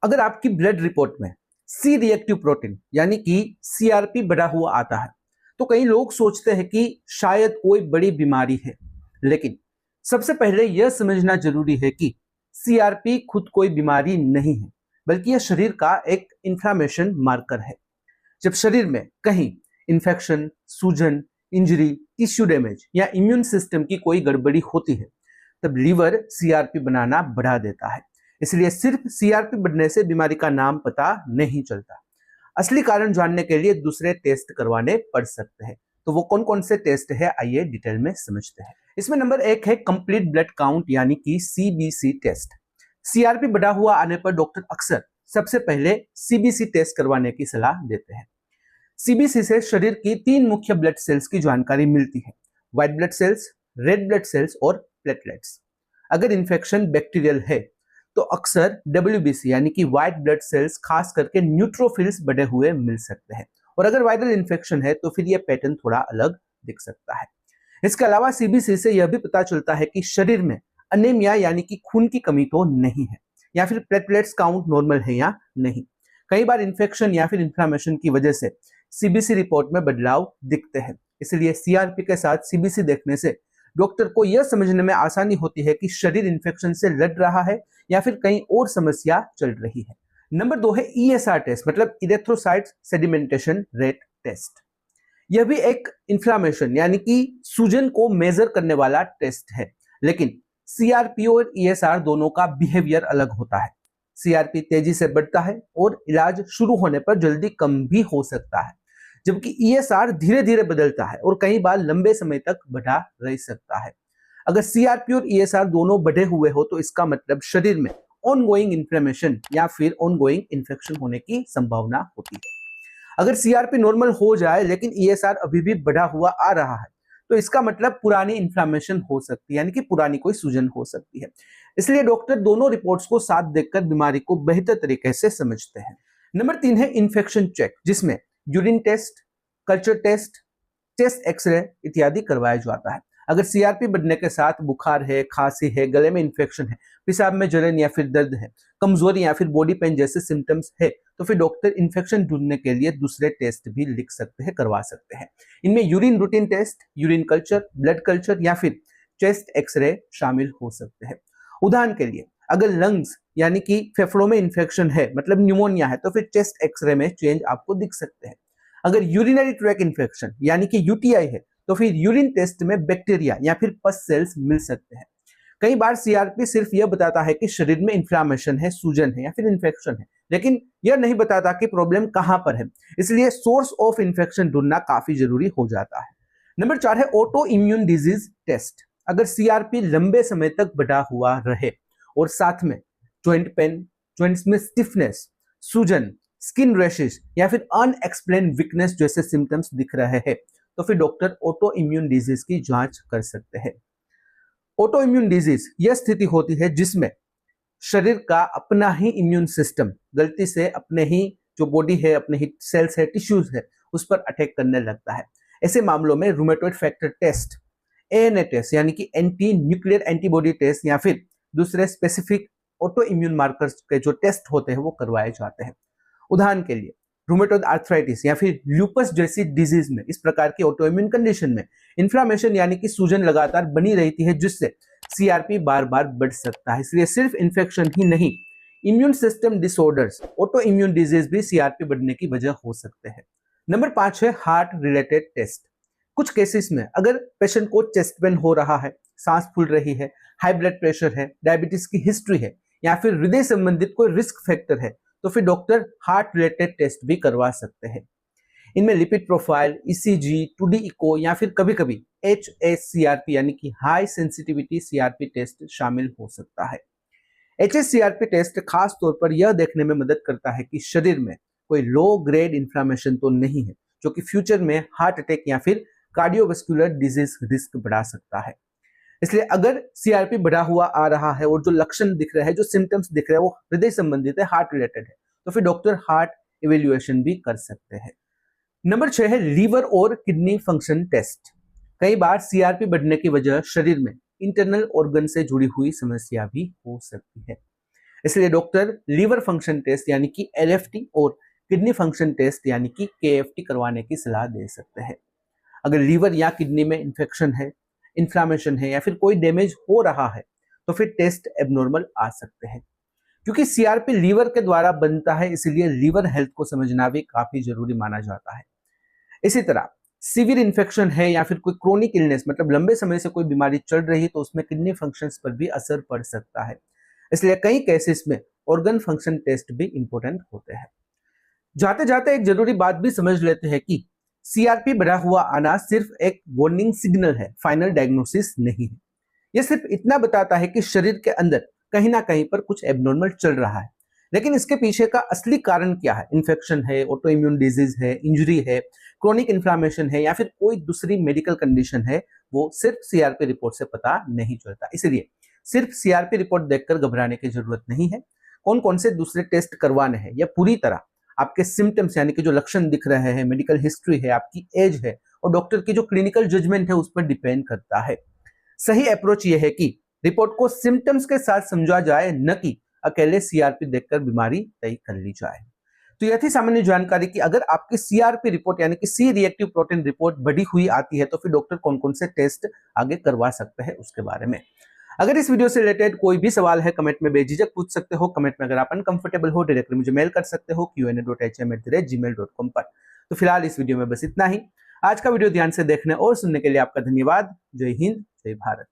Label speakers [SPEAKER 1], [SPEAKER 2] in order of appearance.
[SPEAKER 1] अगर आपकी blood report में सी रिएक्टिव प्रोटीन यानी कि सीआरपी बढ़ा हुआ आता है तो कई लोग सोचते हैं कि शायद कोई बड़ी बीमारी है, लेकिन सबसे पहले यह समझना जरूरी है कि सीआरपी खुद कोई बीमारी नहीं है, बल्कि यह शरीर का एक इन्फ्लामेशन मार्कर है। जब शरीर में कहीं इन्फेक्शन, सूजन, इंजरी, टिश्यू डैमेज या इम्यून सिस्टम की कोई गड़बड़ी होती है, तब लीवर सीआरपी बनाना बढ़ा देता है। इसलिए सिर्फ सीआरपी बढ़ने से बीमारी का नाम पता नहीं चलता। असली कारण जानने के लिए दूसरे टेस्ट करवाने पड़ सकते हैं। तो वो कौन कौन से टेस्ट है, आइए डिटेल में समझते हैं। इसमें नंबर 1 है कंप्लीट ब्लड काउंट यानी कि सीबीसी टेस्ट। सीआरपी बढ़ा हुआ आने पर डॉक्टर अक्सर सबसे पहले सीबीसी टेस्ट करवाने की सलाह देते हैं। सीबीसी से शरीर की 3 मुख्य ब्लड सेल्स की जानकारी मिलती है, white blood cells, red blood cells और प्लेटलेट्स। अगर इन्फेक्शन बैक्टीरियल है तो अक्सर डब्ल्यूबीसी यानी कि व्हाइट ब्लड सेल्स, खास करके न्यूट्रोफिल्स बढ़े हुए मिल सकते हैं। और अगर वायरल इन्फेक्शन है तो फिर यह पैटर्न थोड़ा अलग दिख सकता है। इसके अलावा सीबीसी से यह भी पता चलता है कि शरीर में अनीमिया यानी कि खून की कमी तो नहीं है, या फिर प्लेटलेट्स काउंट नॉर्मल है या नहीं। कई बार इन्फेक्शन या फिर इन्फ्लामेशन की वजह से सीबीसी रिपोर्ट में बदलाव दिखते हैं। इसलिए सीआरपी के साथ सीबीसी देखने से डॉक्टर को यह समझने में आसानी होती है कि शरीर इन्फेक्शन से लड़ रहा है या फिर कहीं और समस्या चल रही है। नंबर 2 है ईएसआर टेस्ट, मतलब इरेथ्रोसाइट सेडिमेंटेशन रेट टेस्ट। यह भी एक इन्फ्लामेशन यानी कि सूजन को मेजर करने वाला टेस्ट है, लेकिन सीआरपी और ईएसआर दोनों का बिहेवियर अलग होता है। सीआरपी तेजी से बढ़ता है और इलाज शुरू होने पर जल्दी कम भी हो सकता है, जबकि ईएसआर धीरे धीरे बदलता है और कई बार लंबे समय तक बढ़ा रह सकता है। अगर सीआरपी और ईएसआर दोनों बढ़े हुए हो तो इसका मतलब शरीर में ऑनगोइंग इन्फ्लेमेशन या फिर ऑनगोइंग इन्फेक्शन होने की संभावना होती है। अगर सीआरपी नॉर्मल हो जाए लेकिन ईएसआर अभी भी बढ़ा हुआ आ रहा है तो इसका मतलब पुरानी इन्फ्लेमेशन हो सकती है, यानी कि पुरानी कोई सूजन हो सकती है। इसलिए डॉक्टर दोनों रिपोर्ट्स को साथ देखकर बीमारी को बेहतर तरीके से समझते हैं। नंबर 3 है इन्फेक्शन चेक, जिसमें urine test, culture test, chest x-ray इत्यादि करवाया जाता है। अगर सीआरपी बढ़ने के साथ बुखार है, खांसी है, गले में इन्फेक्शन है, पेशाब में जलन या फिर दर्द है, कमजोरी या फिर बॉडी पेन जैसे सिम्टम्स है, तो फिर डॉक्टर इन्फेक्शन ढूंढने के लिए दूसरे टेस्ट भी लिख सकते हैं, करवा सकते हैं। इनमें urine routine test, urine culture, blood culture या फिर चेस्ट एक्सरे शामिल हो सकते हैं। उदाहरण के लिए अगर लंग्स यानी कि फेफड़ों में इन्फेक्शन है, मतलब न्यूमोनिया है, तो फिर चेस्ट एक्सरे में चेंज आपको दिख सकते हैं। अगर यूरिनरी ट्रैक इन्फेक्शन यानी कि यूटीआई है तो फिर यूरिन टेस्ट में बैक्टीरिया या फिर पस सेल्स मिल सकते हैं। कई बार सीआरपी सिर्फ यह बताता है कि शरीर में इन्फ्लामेशन है, सूजन है या फिर इन्फेक्शन है, लेकिन यह नहीं बताता कि प्रॉब्लम कहां पर है। इसलिए सोर्स ऑफ इन्फेक्शन ढूंढना काफी जरूरी हो जाता है। नंबर 4 है ऑटो इम्यून डिजीज टेस्ट। अगर सीआरपी लंबे समय तक बढ़ा हुआ रहे और साथ में ज्वाइंट पेन, ज्वाइंट्स में स्टिफनेस, सूजन, स्किन रैशेस या फिर अनएक्सप्लेन वीकनेस जैसे सिम्टम्स दिख रहे हैं, तो फिर डॉक्टर ऑटो इम्यून डिजीज की जांच कर सकते हैं। ऑटो इम्यून डिजीज यह स्थिति होती है जिसमें शरीर का अपना ही इम्यून सिस्टम गलती से अपने ही जो बॉडी है, अपने ही सेल्स है, टिश्यूज है, उस पर अटैक करने लगता है। ऐसे मामलों में rheumatoid factor test, ANA test यानी कि एंटी न्यूक्लियर एंटीबॉडी टेस्ट या फिर दूसरे स्पेसिफिक ऑटो इम्यून मार्कर्स के जो टेस्ट होते हैं वो करवाए जाते हैं। उदाहरण के लिए रूमेटॉइड आर्थराइटिस या फिर ल्यूपस जैसी डिजीज में, इस प्रकार की ऑटो इम्यून कंडीशन में इन्फ्लामेशन यानी कि सूजन लगातार बनी रहती है, जिससे सीआरपी बार बार बढ़ सकता है। इसलिए सिर्फ इन्फेक्शन ही नहीं, immune system disorders, auto immune disease भी सीआरपी बढ़ने की वजह हो सकते हैं। नंबर 5 है हार्ट रिलेटेड टेस्ट। कुछ केसेस में अगर पेशेंट को चेस्ट पेन हो रहा है, सांस फूल रही है, हाई ब्लड प्रेशर है, डायबिटीज की हिस्ट्री है या फिर हृदय संबंधित कोई रिस्क फैक्टर है, तो फिर डॉक्टर हार्ट रिलेटेड टेस्ट भी करवा सकते हैं। इनमें lipid profile, ECG, 2D eco या फिर कभी कभी HSCRP यानी कि हाई सेंसिटिविटी सीआरपी टेस्ट शामिल हो सकता है। HSCRP टेस्ट खास तौर पर यह देखने में मदद करता है कि शरीर में कोई लो ग्रेड इन्फ्लामेशन तो नहीं है, जो कि फ्यूचर में हार्ट अटैक या फिर कार्डियोवास्कुलर डिजीज रिस्क बढ़ा सकता है। इसलिए अगर सीआरपी बढ़ा हुआ आ रहा है और जो लक्षण दिख रहे हैं, जो सिम्टम्स दिख रहे हैं, वो हृदय संबंधित है, हार्ट रिलेटेड है, तो फिर डॉक्टर हार्ट इवेल्युएशन भी कर सकते हैं। नंबर 6 है लीवर और किडनी फंक्शन टेस्ट। कई बार सीआरपी बढ़ने की वजह शरीर में इंटरनल ऑर्गन से जुड़ी हुई समस्या भी हो सकती है। इसलिए डॉक्टर लीवर फंक्शन टेस्ट यानी कि एलएफटी और किडनी फंक्शन टेस्ट यानी कि केएफटी करवाने की सलाह दे सकते हैं। अगर लीवर या किडनी में इन्फेक्शन है, इन्फ्लामेशन है या फिर कोई डैमेज हो रहा है तो फिर टेस्ट एबनॉर्मल आ सकते हैं। क्योंकि सीआरपी लीवर के द्वारा बनता है, इसलिए लीवर हेल्थ को समझना भी काफी जरूरी माना जाता है। इसी तरह सीवियर इन्फेक्शन है या फिर कोई क्रोनिक इलनेस मतलब लंबे समय से कोई बीमारी चल रही है तो उसमें किडनी फंक्शंस पर भी असर पड़ सकता है। इसलिए कई केसेस में ऑर्गन फंक्शन टेस्ट भी इंपॉर्टेंट होते हैं। जाते जाते एक जरूरी बात भी समझ लेते हैं कि सीआरपी बढ़ा हुआ आना सिर्फ एक वार्निंग सिग्नल है, फाइनल डायग्नोसिस नहीं है। यह सिर्फ इतना बताता है कि शरीर के अंदर कहीं ना कहीं पर कुछ एबनॉर्मल चल रहा है, लेकिन इसके पीछे का असली कारण क्या है, इन्फेक्शन है, ऑटो इम्यून डिजीज है, इंजरी है, क्रोनिक इन्फ्लामेशन है या फिर कोई दूसरी मेडिकल कंडीशन है, वो सिर्फ सीआरपी रिपोर्ट से पता नहीं चलता। इसलिए सिर्फ सीआरपी रिपोर्ट देखकर घबराने की जरूरत नहीं है। कौन कौन से दूसरे टेस्ट करवाने हैं, यह पूरी तरह आपके सिम्टम्स यानी कि जो लक्षण दिख रहे हैं, मेडिकल हिस्ट्री है, आपकी एज है और डॉक्टर की जो क्लिनिकल जजमेंट है उस पर डिपेंड करता है। सही अप्रोच यह है कि रिपोर्ट को सिम्टम्स के साथ समझा जाए, न कि अकेले सीआरपी देखकर बीमारी तय कर ली जाए। तो यह थी सामान्य जानकारी कि अगर आपकी सीआरपी रिपोर्ट यानी कि सी रिएक्टिव प्रोटीन रिपोर्ट बढ़ी हुई आती है तो फिर डॉक्टर कौन कौन से टेस्ट आगे करवा सकते हैं उसके बारे में। अगर इस वीडियो से रिलेटेड कोई भी सवाल है कमेंट में बेझिझक पूछ सकते हो। कमेंट में अगर आप अनकंफर्टेबल हो डायरेक्टली मुझे मेल कर सकते हो qna.hm@gmail.com पर। तो फिलहाल इस वीडियो में बस इतना ही। आज का वीडियो ध्यान से देखने और सुनने के लिए आपका धन्यवाद। जय हिंद, जय भारत।